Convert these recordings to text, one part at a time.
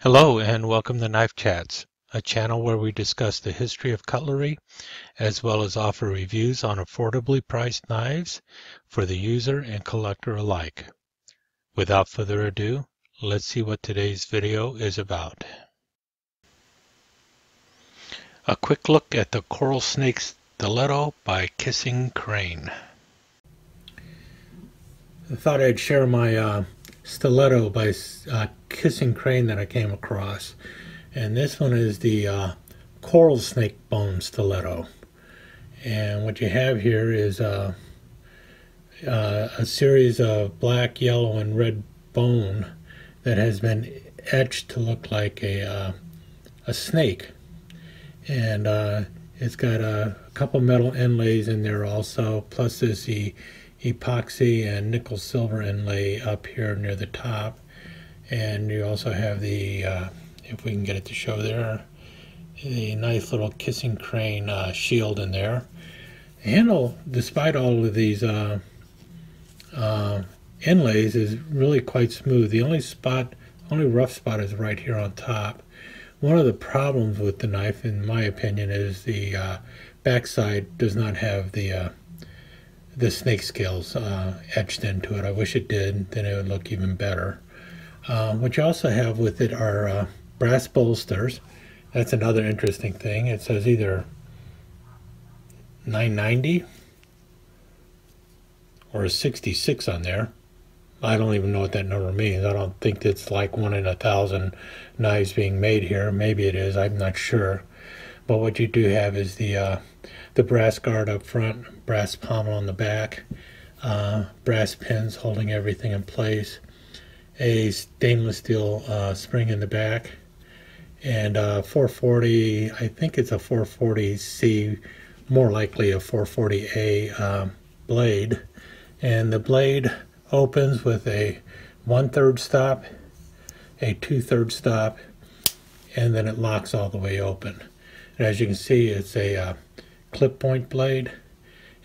Hello and welcome to Knife Chats, a channel where we discuss the history of cutlery as well as offer reviews on affordably priced knives for the user and collector alike. Without further ado, let's see what today's video is about. A quick look at the Coral Snake Stiletto by Kissing Crane. I thought I'd share my Stiletto by Kissing Crane that I came across, and this one is the Coral Snake Bone Stiletto. And what you have here is a series of black, yellow, and red bone that has been etched to look like a snake, and it's got a couple metal inlays in there also, plus this epoxy and nickel silver inlay up here near the top. And you also have the if we can get it to show there, the nice little Kissing Crane shield in there. The handle, despite all of these inlays, is really quite smooth. The only rough spot is right here on top. One of the problems with the knife, in my opinion, is the backside does not have the snake scales etched into it. I wish it did, then it would look even better. What you also have with it are brass bolsters. That's another interesting thing. It says either 990 or 66 on there. I don't even know what that number means. I don't think it's like 1 in 1,000 knives being made here. Maybe it is, I'm not sure. But what you do have is the brass guard up front, brass pommel on the back, brass pins holding everything in place, a stainless steel spring in the back, and 440, I think it's a 440C, more likely a 440A blade. And the blade opens with a 1/3 stop, a 2/3 stop, and then it locks all the way open. And as you can see, it's a clip point blade.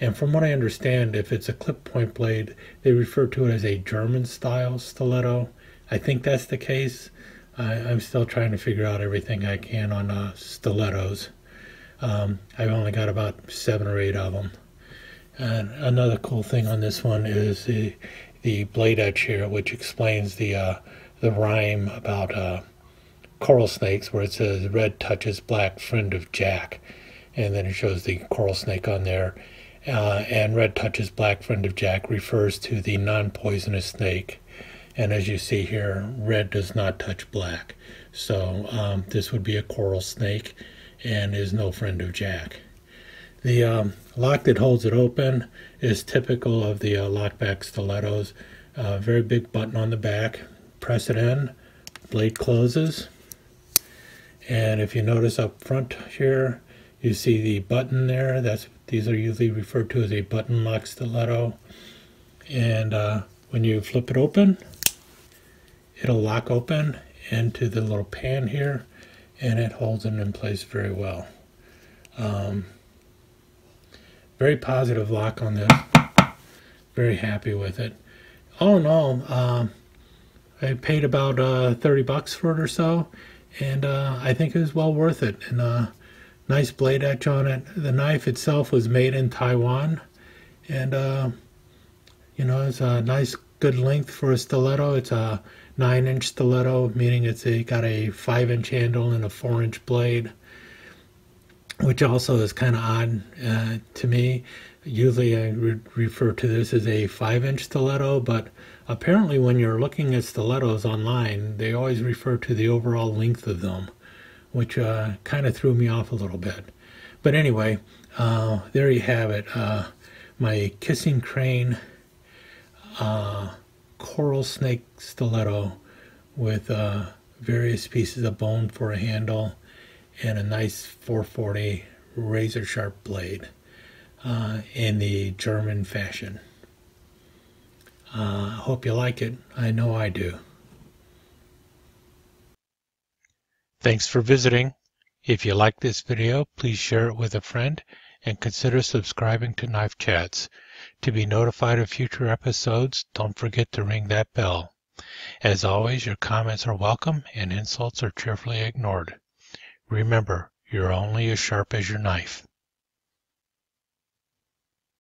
And from what I understand, if it's a clip point blade, they refer to it as a German style stiletto. I think that's the case. I'm still trying to figure out everything I can on stilettos. I've only got about 7 or 8 of them. And another cool thing on this one is the blade edge here, which explains the rhyme about coral snakes, where it says red touches black, friend of Jack, and then it shows the coral snake on there. And red touches black, friend of Jack refers to the non-poisonous snake, and as you see here, red does not touch black, so this would be a coral snake and is no friend of Jack. The lock that holds it open is typical of the lockback stilettos. Very big button on the back. Press it in, blade closes, and if you notice up front here, you see the button there. These are usually referred to as a button lock stiletto. And when you flip it open, it'll lock open into the little pan here, and it holds it in place very well. Very positive lock on this. Very happy with it. All in all, I paid about 30 bucks for it or so, and I think it was well worth it. And nice blade edge on it. The knife itself was made in Taiwan, and you know, it's a nice good length for a stiletto. It's a 9-inch stiletto, meaning it's got a 5-inch handle and a 4-inch blade, which also is kind of odd to me. Usually I refer to this as a 5-inch stiletto, but apparently when you're looking at stilettos online, they always refer to the overall length of them, which kind of threw me off a little bit. But anyway, there you have it. My Kissing Crane Coral Snake Stiletto with various pieces of bone for a handle and a nice 440 razor sharp blade in the German fashion. Hope you like it. I know I do. Thanks for visiting. If you like this video, please share it with a friend and consider subscribing to Knife Chats. To be notified of future episodes, don't forget to ring that bell. As always, your comments are welcome and insults are cheerfully ignored. Remember, you're only as sharp as your knife.